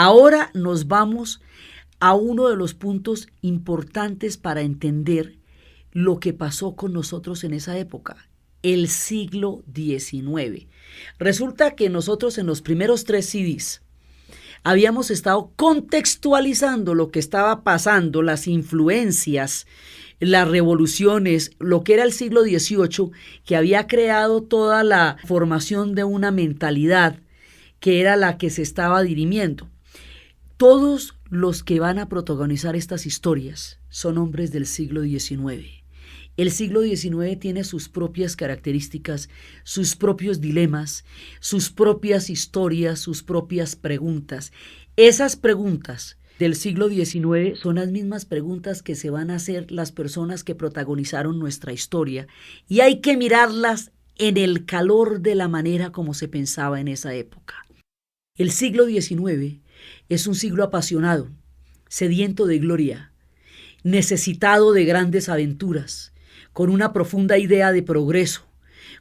Ahora nos vamos a uno de los puntos importantes para entender lo que pasó con nosotros en esa época, el siglo XIX. Resulta que nosotros en los primeros 3 CDs habíamos estado contextualizando lo que estaba pasando, las influencias, las revoluciones, lo que era el siglo XVIII, que había creado toda la formación de una mentalidad que era la que se estaba dirimiendo. Todos los que van a protagonizar estas historias son hombres del siglo XIX. El siglo XIX tiene sus propias características, sus propios dilemas, sus propias historias, sus propias preguntas. Esas preguntas del siglo XIX son las mismas preguntas que se van a hacer las personas que protagonizaron nuestra historia, y hay que mirarlas en el calor de la manera como se pensaba en esa época. El siglo XIX es un siglo apasionado, sediento de gloria, necesitado de grandes aventuras, con una profunda idea de progreso,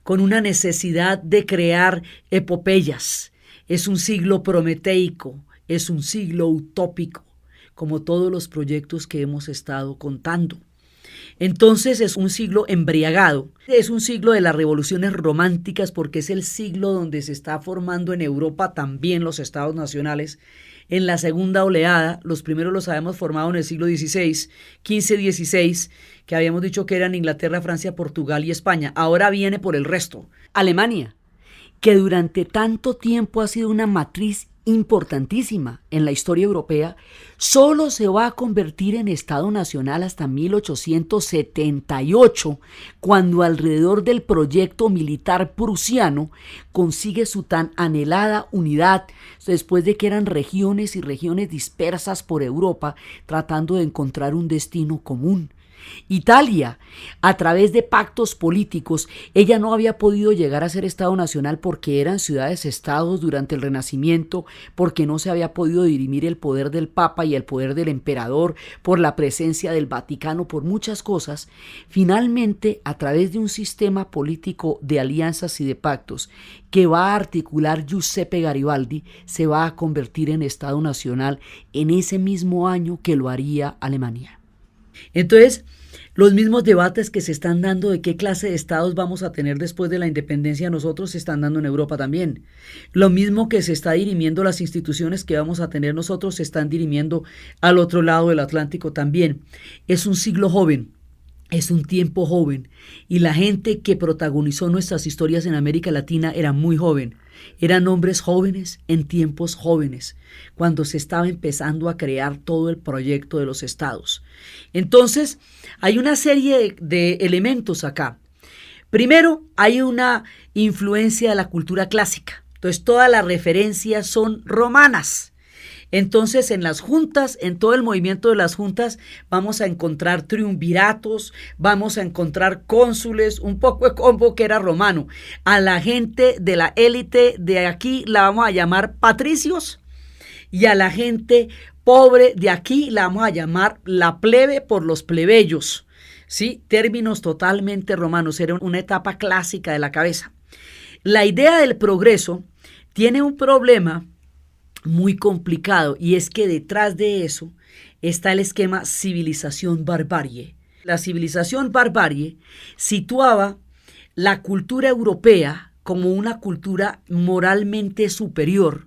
con una necesidad de crear epopeyas. Es un siglo prometeico, es un siglo utópico, como todos los proyectos que hemos estado contando. Entonces es un siglo embriagado, es un siglo de las revoluciones románticas, porque es el siglo donde se está formando en Europa también los estados nacionales. En la segunda oleada, los primeros los habíamos formado en el siglo XVI, XV-XVI, que habíamos dicho que eran Inglaterra, Francia, Portugal y España. Ahora viene por el resto. Alemania, que durante tanto tiempo ha sido una matriz importantísima en la historia europea, solo se va a convertir en Estado Nacional hasta 1878, cuando alrededor del proyecto militar prusiano consigue su tan anhelada unidad, después de que eran regiones y regiones dispersas por Europa, tratando de encontrar un destino común. Italia, a través de pactos políticos, ella no había podido llegar a ser Estado Nacional porque eran ciudades-estados durante el Renacimiento, porque no se había podido dirimir el poder del Papa y el poder del Emperador, por la presencia del Vaticano, por muchas cosas. Finalmente, a través de un sistema político de alianzas y de pactos que va a articular Giuseppe Garibaldi, se va a convertir en Estado Nacional en ese mismo año que lo haría Alemania. Entonces, los mismos debates que se están dando de qué clase de estados vamos a tener después de la independencia nosotros se están dando en Europa también. Lo mismo que se está dirimiendo las instituciones que vamos a tener nosotros se están dirimiendo al otro lado del Atlántico también. Es un siglo joven. Es un tiempo joven, y la gente que protagonizó nuestras historias en América Latina era muy joven. Eran hombres jóvenes en tiempos jóvenes, cuando se estaba empezando a crear todo el proyecto de los estados. Entonces, hay una serie de elementos acá. Primero, hay una influencia de la cultura clásica. Entonces, todas las referencias son romanas. Entonces, en las juntas, en todo el movimiento de las juntas, vamos a encontrar triunviratos, vamos a encontrar cónsules, un poco de combo que era romano. A la gente de la élite de aquí la vamos a llamar patricios, y a la gente pobre de aquí la vamos a llamar la plebe por los plebeyos. ¿Sí? Términos totalmente romanos, era una etapa clásica de la cabeza. La idea del progreso tiene un problema muy complicado, y es que detrás de eso está el esquema civilización-barbarie. La civilización-barbarie situaba la cultura europea como una cultura moralmente superior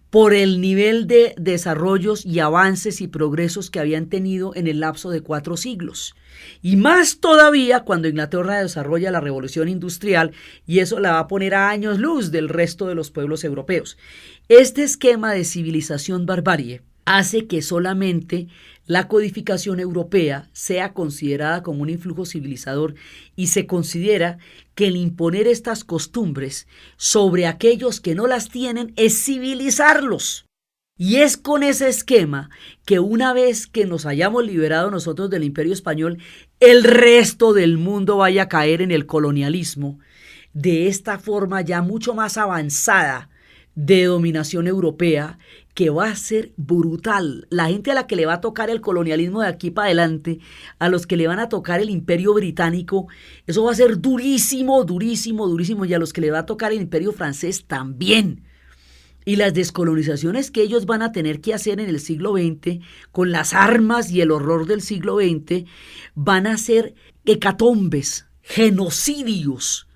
por el nivel de desarrollos y avances y progresos que habían tenido en el lapso de 4 siglos. Y más todavía cuando Inglaterra desarrolla la revolución industrial, y eso la va a poner a años luz del resto de los pueblos europeos. Este esquema de civilización-barbarie hace que solamente la codificación europea sea considerada como un influjo civilizador, y se considera que el imponer estas costumbres sobre aquellos que no las tienen es civilizarlos. Y es con ese esquema que una vez que nos hayamos liberado nosotros del Imperio Español, el resto del mundo vaya a caer en el colonialismo de esta forma ya mucho más avanzada de dominación europea, que va a ser brutal. La gente a la que le va a tocar el colonialismo de aquí para adelante, a los que le van a tocar el Imperio Británico, eso va a ser durísimo, durísimo, durísimo, y a los que le va a tocar el Imperio Francés también. Y las descolonizaciones que ellos van a tener que hacer en el siglo XX, con las armas y el horror del siglo XX, van a ser hecatombes, genocidios.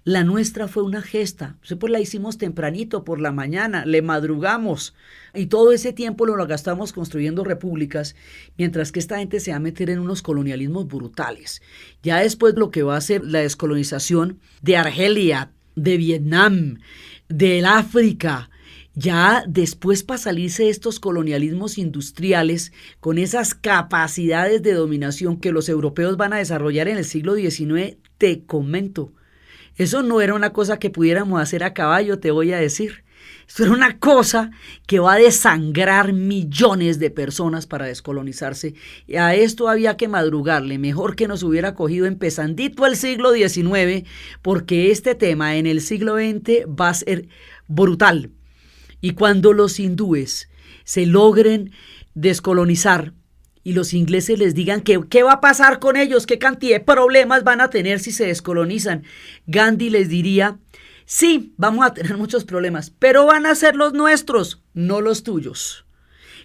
La nuestra fue una gesta, pues la hicimos tempranito, por la mañana, le madrugamos y todo ese tiempo lo gastamos construyendo repúblicas, mientras que esta gente se va a meter en unos colonialismos brutales. Ya después lo que va a ser la descolonización de Argelia, de Vietnam, del África, ya después para salirse de estos colonialismos industriales con esas capacidades de dominación que los europeos van a desarrollar en el siglo XIX, te comento. Eso no era una cosa que pudiéramos hacer a caballo, te voy a decir. Esto era una cosa que va a desangrar millones de personas para descolonizarse. Y a esto había que madrugarle. Mejor que nos hubiera cogido empezandito el siglo XIX, porque este tema en el siglo XX va a ser brutal. Y cuando los hindúes se logren descolonizar y los ingleses les digan que qué va a pasar con ellos, qué cantidad de problemas van a tener si se descolonizan, Gandhi les diría, sí, vamos a tener muchos problemas, pero van a ser los nuestros, no los tuyos.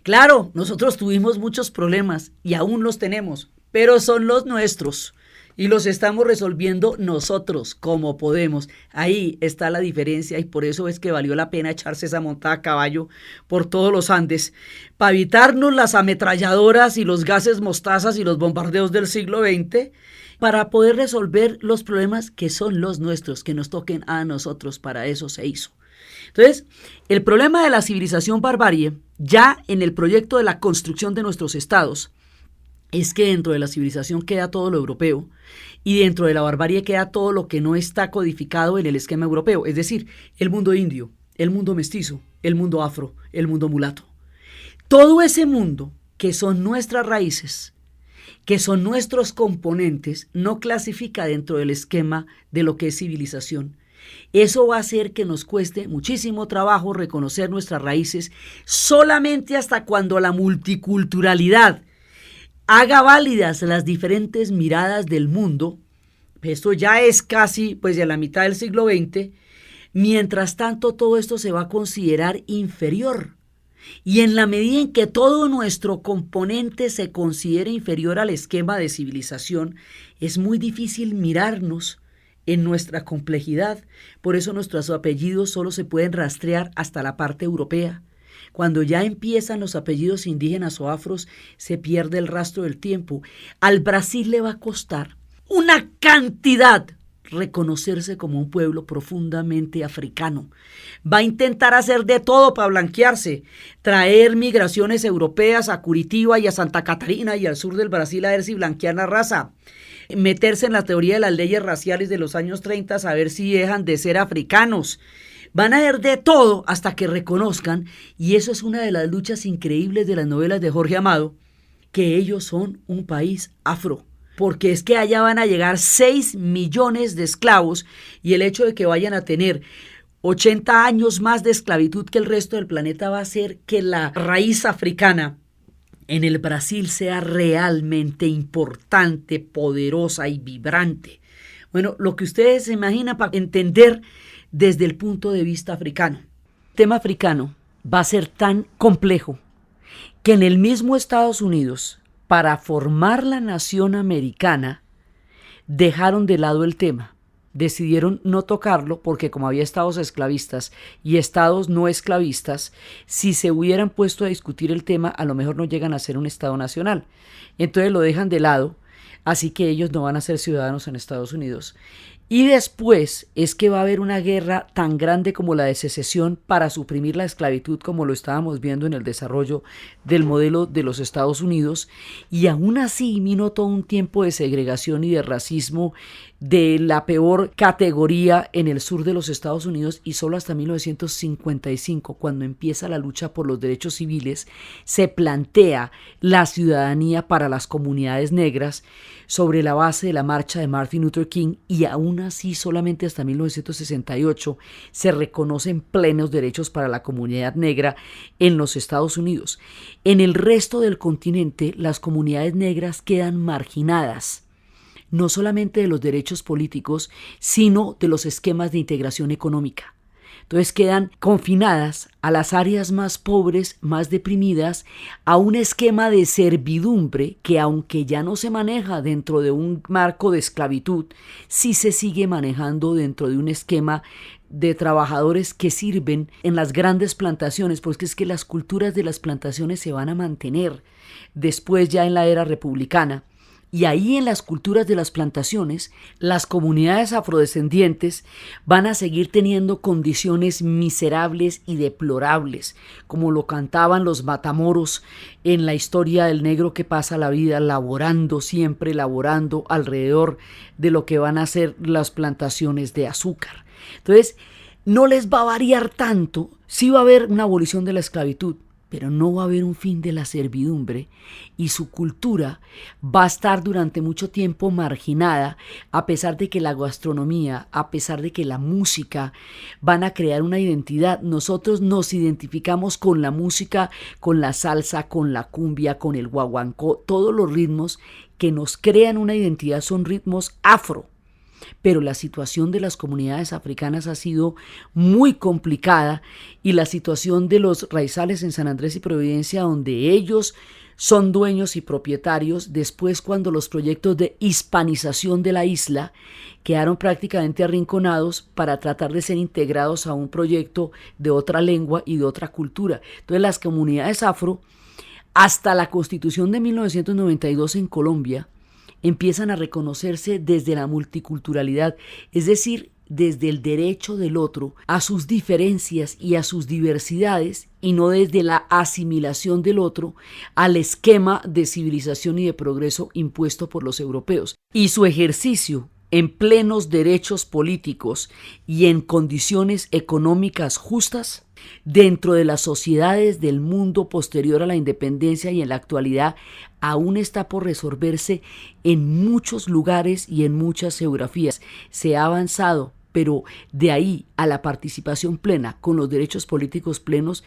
Claro, nosotros tuvimos muchos problemas y aún los tenemos, pero son los nuestros. Y los estamos resolviendo nosotros como podemos. Ahí está la diferencia y por eso es que valió la pena echarse esa montada a caballo por todos los Andes, para evitarnos las ametralladoras y los gases mostazas y los bombardeos del siglo XX, para poder resolver los problemas que son los nuestros, que nos toquen a nosotros. Para eso se hizo. Entonces, el problema de la civilización barbarie, ya en el proyecto de la construcción de nuestros estados, es que dentro de la civilización queda todo lo europeo y dentro de la barbarie queda todo lo que no está codificado en el esquema europeo, es decir, el mundo indio, el mundo mestizo, el mundo afro, el mundo mulato. Todo ese mundo que son nuestras raíces, que son nuestros componentes, no clasifica dentro del esquema de lo que es civilización. Eso va a hacer que nos cueste muchísimo trabajo reconocer nuestras raíces solamente hasta cuando la multiculturalidad haga válidas las diferentes miradas del mundo. Esto ya es casi pues de la mitad del siglo XX. Mientras tanto, todo esto se va a considerar inferior. Y en la medida en que todo nuestro componente se considere inferior al esquema de civilización, es muy difícil mirarnos en nuestra complejidad. Por eso nuestros apellidos solo se pueden rastrear hasta la parte europea. Cuando ya empiezan los apellidos indígenas o afros, se pierde el rastro del tiempo. Al Brasil le va a costar una cantidad reconocerse como un pueblo profundamente africano. Va a intentar hacer de todo para blanquearse, traer migraciones europeas a Curitiba y a Santa Catarina y al sur del Brasil a ver si blanquean la raza. Meterse en la teoría de las leyes raciales de los años 30 a ver si dejan de ser africanos. Van a ver de todo hasta que reconozcan, y eso es una de las luchas increíbles de las novelas de Jorge Amado, que ellos son un país afro. Porque es que allá van a llegar 6 millones de esclavos y el hecho de que vayan a tener 80 años más de esclavitud que el resto del planeta va a hacer que la raíz africana en el Brasil sea realmente importante, poderosa y vibrante. Bueno, lo que ustedes se imaginan para entender desde el punto de vista africano. El tema africano va a ser tan complejo que en el mismo Estados Unidos, para formar la nación americana, dejaron de lado el tema. Decidieron no tocarlo porque como había estados esclavistas y estados no esclavistas, si se hubieran puesto a discutir el tema, a lo mejor no llegan a ser un estado nacional. Entonces lo dejan de lado, así que ellos no van a ser ciudadanos en Estados Unidos. Y después es que va a haber una guerra tan grande como la de secesión para suprimir la esclavitud, como lo estábamos viendo en el desarrollo del modelo de los Estados Unidos, y aún así vino todo un tiempo de segregación y de racismo de la peor categoría en el sur de los Estados Unidos, y solo hasta 1955, cuando empieza la lucha por los derechos civiles, se plantea la ciudadanía para las comunidades negras sobre la base de la marcha de Martin Luther King, y aún así solamente hasta 1968 se reconocen plenos derechos para la comunidad negra en los Estados Unidos. En el resto del continente las comunidades negras quedan marginadas, no solamente de los derechos políticos, sino de los esquemas de integración económica. Entonces quedan confinadas a las áreas más pobres, más deprimidas, a un esquema de servidumbre que, aunque ya no se maneja dentro de un marco de esclavitud, sí se sigue manejando dentro de un esquema de trabajadores que sirven en las grandes plantaciones, porque es que las culturas de las plantaciones se van a mantener después ya en la era republicana. Y ahí en las culturas de las plantaciones, las comunidades afrodescendientes van a seguir teniendo condiciones miserables y deplorables, como lo cantaban los matamoros en la historia del negro que pasa la vida laborando, siempre laborando alrededor de lo que van a ser las plantaciones de azúcar. Entonces, no les va a variar tanto, sí va a haber una abolición de la esclavitud, pero no va a haber un fin de la servidumbre y su cultura va a estar durante mucho tiempo marginada, a pesar de que la gastronomía, a pesar de que la música van a crear una identidad. Nosotros nos identificamos con la música, con la salsa, con la cumbia, con el guaguancó, todos los ritmos que nos crean una identidad son ritmos afro. Pero la situación de las comunidades africanas ha sido muy complicada y la situación de los raizales en San Andrés y Providencia, donde ellos son dueños y propietarios, después cuando los proyectos de hispanización de la isla quedaron prácticamente arrinconados para tratar de ser integrados a un proyecto de otra lengua y de otra cultura. Entonces las comunidades afro, hasta la Constitución de 1992 en Colombia, empiezan a reconocerse desde la multiculturalidad, es decir, desde el derecho del otro a sus diferencias y a sus diversidades, y no desde la asimilación del otro al esquema de civilización y de progreso impuesto por los europeos. Y su ejercicio en plenos derechos políticos y en condiciones económicas justas dentro de las sociedades del mundo posterior a la independencia y en la actualidad aún está por resolverse en muchos lugares y en muchas geografías. Se ha avanzado, pero de ahí a la participación plena con los derechos políticos plenos